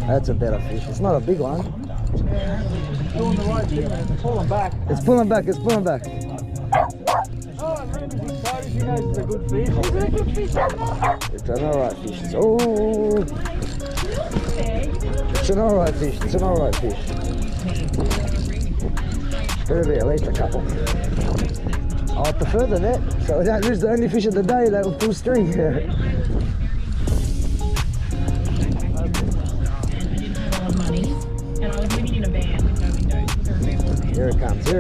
That's a better fish. It's not a big one. It's doing the right thing, man. It's pulling back. It's pulling back. It's pulling back. Oh, Randy's excited. He knows it's a good fish. Is it a good fish? It's an alright fish. Oh, it's an alright fish. It's an alright fish. Better be at least a couple. I prefer the net, so we don't lose the only fish of the day that will full string. Here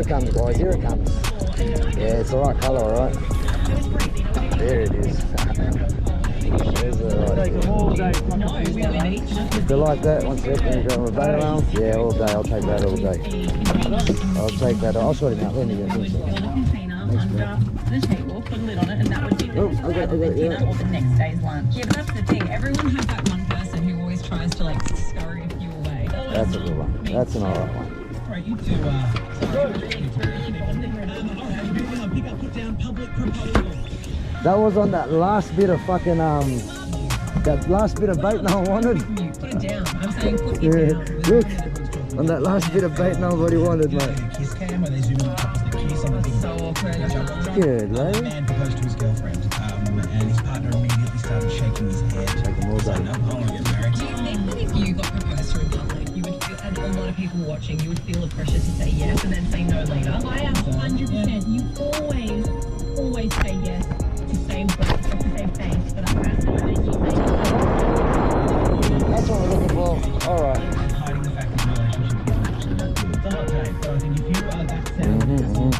it comes guys, here it comes. Yeah, it's the right colour, alright. There it is. There's the right Take them all day. If you like that, one second, you go with a bail arm. Yeah, all day, I'll take that all day. I'll take that, I'll sort him out, let me get this. The table, put a lid on it, and that would be the dinner or the next day's lunch. Yeah, but that's the thing. Everyone has that one person who always tries to like scurry a few away. That's a good one. That's an alright one. Right, you two, put down public proposal. That was on that last bit of fucking that last bit of bait no one wanted. Put it down. I'm saying put it down. Look, on that last bit of bait nobody wanted, mate. Kiss cam where they zoom in on couples that kiss on the big So awkward. Good, The right? man proposed to his girlfriend, and his partner immediately started shaking his head. Take them all Saying, day. no, I want to get married. Do you think that if you got proposed to in public, you would feel, and a lot of people watching, you would feel the pressure to say yes and then say no later? I am 100%. You always say yes to same place, to same face, but I can't know that you say That's what we're looking for. Alright. Hiding the fact that the relationship is actually not good. It's a hot take, so I think if you are that set on love,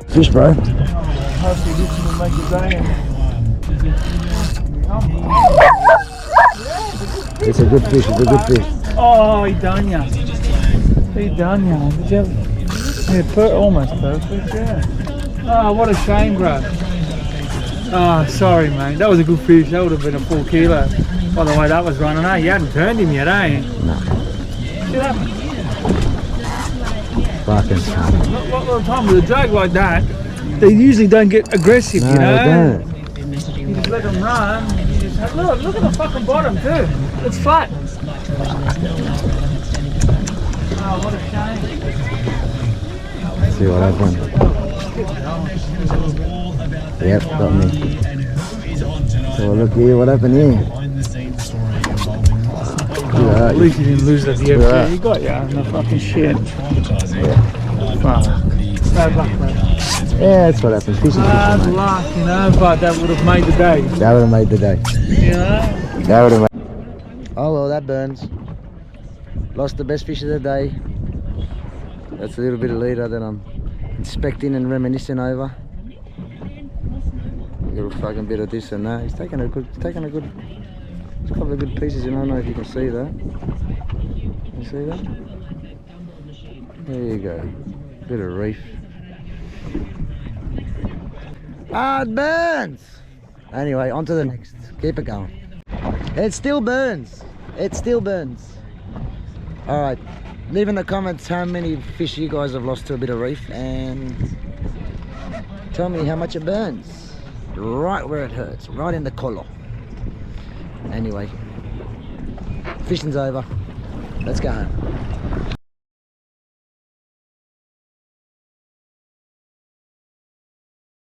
Fish, bro. Hopefully this will make a day. It's a good fish, it's a good fish. Oh, he done ya. He done ya. Did you have... Yeah, almost perfect, yeah. Oh, what a shame, bro. Oh, sorry, mate. That was a good fish. That would have been a full kilo. By the way that was running, eh? You hadn't turned him yet, eh? No. See that? Fucking son. Look, the time with a drag like that, they usually don't get aggressive, No, you know? they don't. You just let them run. You just have, look at the fucking bottom too. It's flat. Oh, what a shame. Let's see what happened. Yep, got me. So look here, what happened here? behind the scenes story involving At least you didn't lose at the FP. He got you in the fucking shit. Fuck. Bad luck, mate. Yeah, that's what happens. Fishing, Bad fishing, mate. luck, you know, but that would have made the day. That would have made the day. You know? That would have made. Oh well, that burns. Lost the best fish of the day. That's a little bit of leader that I'm inspecting and reminiscing over. A little fucking bit of this and that. He's taking a good. There's a couple of good pieces. I don't know if you can see that. You see that? There you go. Bit of reef. Ah, it burns! Anyway, on to the next. Keep it going. It still burns. It still burns. Alright, leave in the comments how many fish you guys have lost to a bit of reef and tell me how much it burns. Right where it hurts, right in the collar. Anyway, fishing's over. Let's go home.